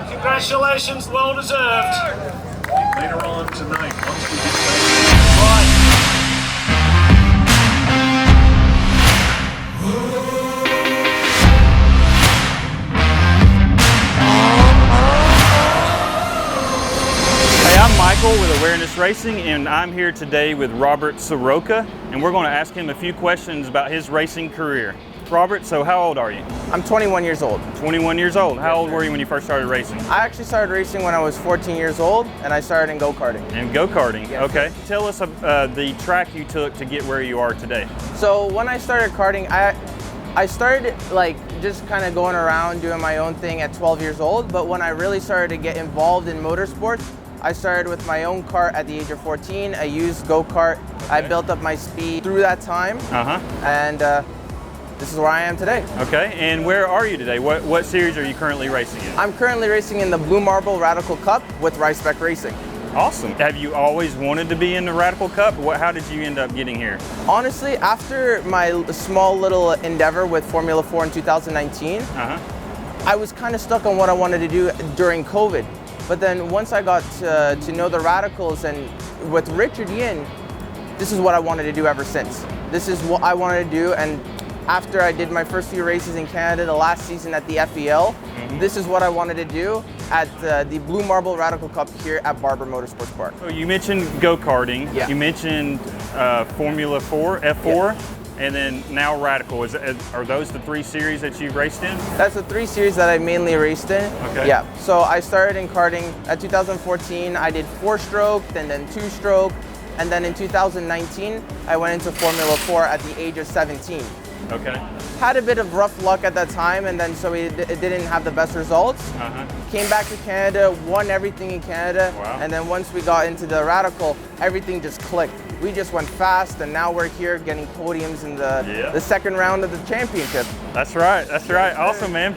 Congratulations, well deserved. Later on tonight, once we get Hey, I'm Michael with Awareness Racing, and I'm here today with Robert Soroka, and we're going to ask him a few questions about his racing career. Robert, so how old are you? I'm 21 years old. 21 years old. How old were you when you first started racing? I actually started racing when I was 14 years old, and I started in go-karting. In go-karting, Yes. okay. Tell us the track you took to get where you are today. So when I started karting, I started like just kind of going around doing my own thing at 12 years old, but when I really started to get involved in motorsports, I started with my own kart at the age of 14, a used go-kart. Okay. I built up my speed through that time, and this is where I am today. Okay, and where are you today? What series are you currently racing in? I'm currently racing in the Blue Marble Radical Cup with Ryspec Racing. Awesome. Have you always wanted to be in the Radical Cup? How did you end up getting here? Honestly, after my small little endeavor with Formula 4 in 2019, I was kind of stuck on what I wanted to do during COVID. But then once I got to know the Radicals and with Richard Yin, this is what I wanted to do ever since. This is what I wanted to do, and after I did my first few races in Canada, the last season at the FEL, this is what I wanted to do at the Blue Marble Radical Cup here at Barber Motorsports Park. So you mentioned go-karting, Yeah. you mentioned Formula 4, F4, Yeah. and then now Radical. Are those the three series that you've raced in? That's the three series that I mainly raced in. Okay. Yeah, so I started in karting at 2014. I did 4-stroke, and then 2-stroke, and then in 2019, I went into Formula 4 at the age of 17. Okay. Had a bit of rough luck at that time, and then so it didn't have the best results. Came back to Canada, won everything in Canada, Wow. and then once we got into the Radical, everything just clicked. We just went fast, and now we're here getting podiums in the second round of the championship. That's right, that's right. Awesome, man.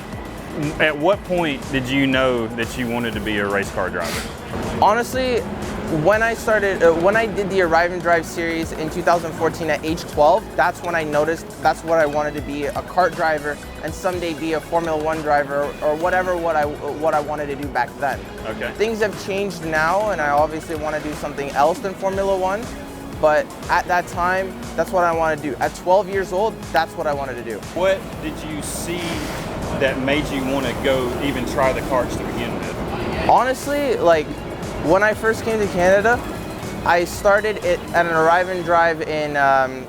At what point did you know that you wanted to be a race car driver? Honestly, when I started, when I did the Arrive and Drive series in 2014 at age 12, that's when I noticed that's what I wanted to be, a kart driver, and someday be a Formula 1 driver or whatever what I wanted to do back then. Okay. Things have changed now, and I obviously want to do something else than Formula 1, but at that time, that's what I wanted to do. At 12 years old, that's what I wanted to do. What did you see that made you want to go even try the karts to begin with? Honestly, like when I first came to Canada, I started it at an Arrive and Drive in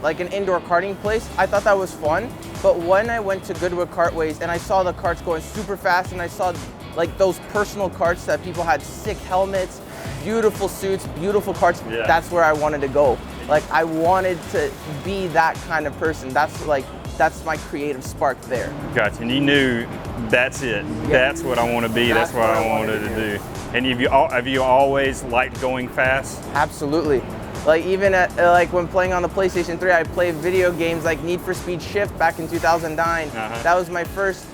like an indoor karting place. I thought that was fun, but when I went to Goodwood Kartways and I saw the karts going super fast, and I saw like those personal karts that people had sick helmets, beautiful suits, beautiful karts, that's where I wanted to go. Like I wanted to be that kind of person. That's my creative spark there. Gotcha, and you knew that's it. That's what I want to be. That's what I wanted to do. And have you always liked going fast? Absolutely. Like even at like when playing on the PlayStation 3, I played video games like Need for Speed Shift back in 2009. That was my first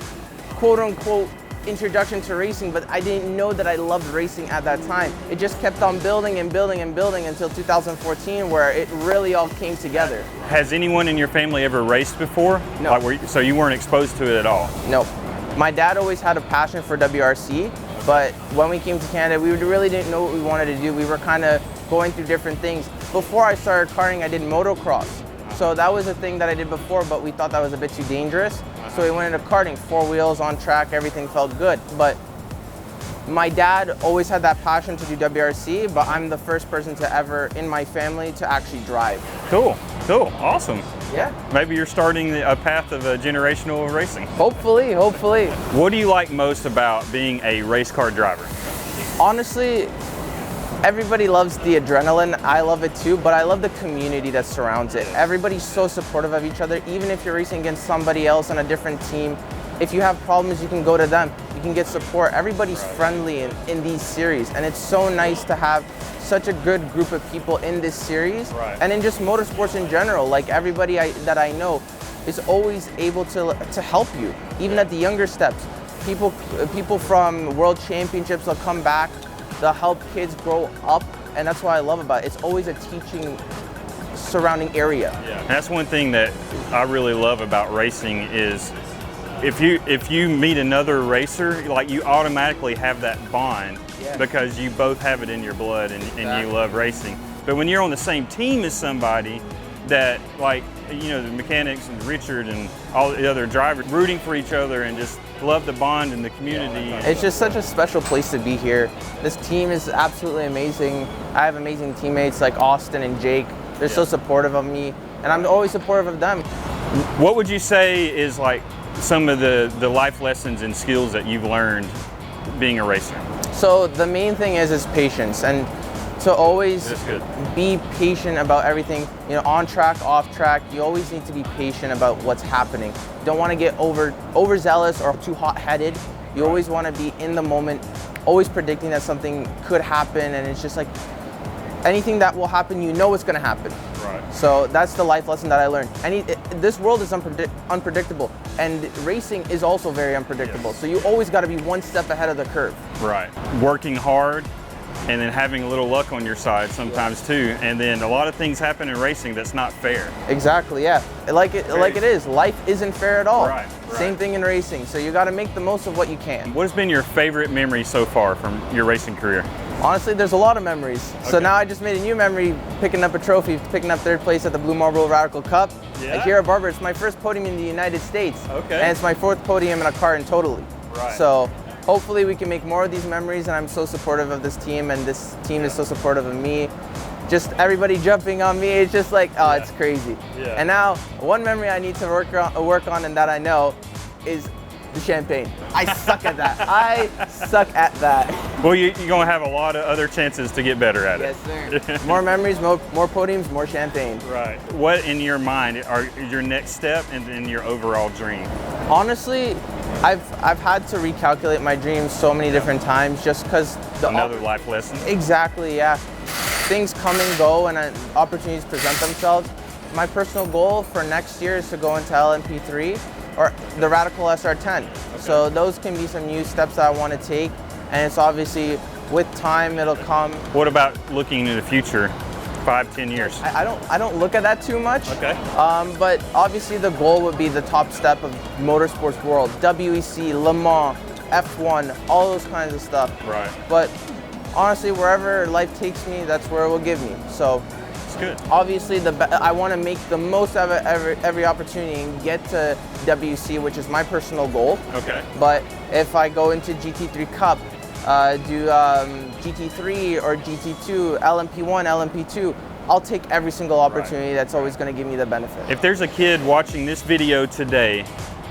quote-unquote introduction to racing, but I didn't know that I loved racing at that time. It just kept on building and building and building until 2014, where it really all came together. Has anyone in your family ever raced before? No. So you weren't exposed to it at all? No. My dad always had a passion for WRC, but when we came to Canada, we really didn't know what we wanted to do. We were kind of going through different things. Before I started karting, I did motocross. So that was a thing that I did before, but we thought that was a bit too dangerous. So we went into karting, 4 wheels on track, everything felt good. But my dad always had that passion to do WRC, but I'm the first person to ever, in my family, to actually drive. Cool, cool, awesome. Yeah. Maybe you're starting a path of generational racing. Hopefully, hopefully. What do you like most about being a race car driver? Honestly, everybody loves the adrenaline. I love it too, but I love the community that surrounds it. Everybody's so supportive of each other. Even if you're racing against somebody else on a different team, if you have problems, you can go to them. You can get support. Everybody's friendly in these series, and it's so nice to have such a good group of people in this series, and in just motorsports in general. Like everybody that I know is always able to help you, even at the younger steps. People from World Championships will come back. They'll help kids grow up, and that's what I love about it. It's always a teaching surrounding area. Yeah, that's one thing that I really love about racing is if you meet another racer, like you automatically have that bond because you both have it in your blood and you love racing. But when you're on the same team as somebody that, like, you know, the mechanics and Richard and all the other drivers rooting for each other and just love the bond and the community. It's just such a special place to be here. This team is absolutely amazing. I have amazing teammates like Austin and Jake. They're so supportive of me, and I'm always supportive of them. What would you say is like some of the life lessons and skills that you've learned being a racer? So the main thing is patience, and to always be patient about everything. You know, on track, off track, you always need to be patient about what's happening. You don't want to get overzealous or too hot-headed. You always want to be in the moment, always predicting that something could happen, and it's just like anything that will happen, you know it's going to happen. Right. So that's the life lesson that I learned. This world is unpredictable, and racing is also very unpredictable. So you always got to be one step ahead of the curve. Right. Working hard, and then having a little luck on your side sometimes too. And then a lot of things happen in racing that's not fair. Exactly, yeah. Like it is. Life isn't fair at all. Right. Same thing in racing. So you got to make the most of what you can. What has been your favorite memory so far from your racing career? Honestly, there's a lot of memories. So now I just made a new memory, picking up a trophy, picking up third place at the Blue Marble Radical Cup. Yeah. Here at Barber, it's my first podium in the United States. Okay. And it's my fourth podium in a Kart in totally. Right. So hopefully we can make more of these memories, and I'm so supportive of this team, and this team is so supportive of me. Just everybody jumping on me, it's just like, oh, it's crazy. Yeah. And now, one memory I need to work on and that I know is the champagne. I suck at that. I suck at that. Well, you're going to have a lot of other chances to get better at it. Yes, sir. More memories, more podiums, more champagne. Right. What in your mind are your next step and your overall dream? Honestly, I've had to recalculate my dreams so many different times just because Another life lesson. Exactly, yeah. Things come and go, and opportunities present themselves. My personal goal for next year is to go into LMP3 or the Radical SR10. Okay. So those can be some new steps that I want to take, and it's obviously with time it'll come. What about looking into the future, 5-10 years? I don't look at that too much. Okay. But obviously the goal would be the top step of motorsports world, WEC, Le Mans, F1, all those kinds of stuff. Right. But honestly, wherever life takes me, that's where it will give me. So it's good. Obviously, I want to make the most of every opportunity and get to WC, which is my personal goal. Okay. But if I go into GT3 Cup, do GT3 or GT2, LMP1, LMP2, I'll take every single opportunity. That's always going to give me the benefit. If there's a kid watching this video today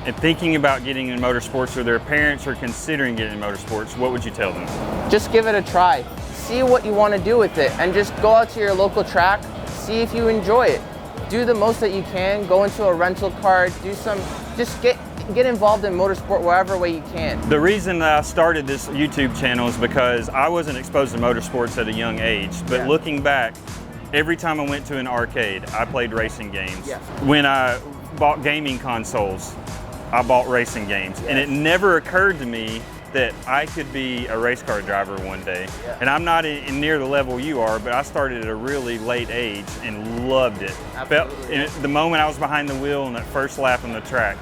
and thinking about getting in motorsports, or their parents are considering getting in motorsports, what would you tell them? Just give it a try. See what you want to do with it, and just go out to your local track, see if you enjoy it. Do the most that you can, go into a rental car, just get involved in motorsport wherever way you can. The reason that I started this YouTube channel is because I wasn't exposed to motorsports at a young age, but looking back, every time I went to an arcade, I played racing games. Yeah. When I bought gaming consoles, I bought racing games. And it never occurred to me that I could be a race car driver one day. Yeah. And I'm not near the level you are, but I started at a really late age and loved it. Absolutely. The moment I was behind the wheel on that first lap on the track,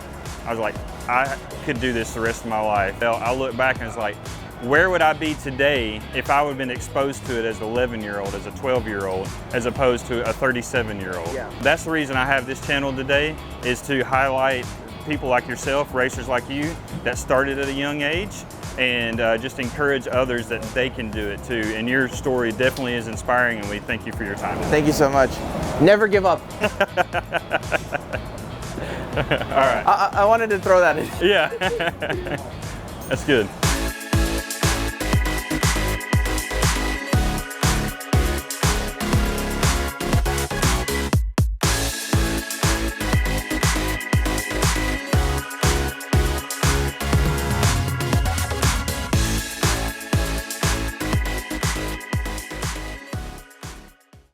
I was like, I could do this the rest of my life. I look back and it's like, where would I be today if I would have been exposed to it as an 11-year-old, as a 12-year-old, as opposed to a 37-year-old? Yeah. That's the reason I have this channel today, is to highlight people like yourself, racers like you, that started at a young age, and just encourage others that they can do it too. And your story definitely is inspiring, and we thank you for your time. Thank you so much. Never give up. All right. I wanted to throw that in. Yeah. That's good.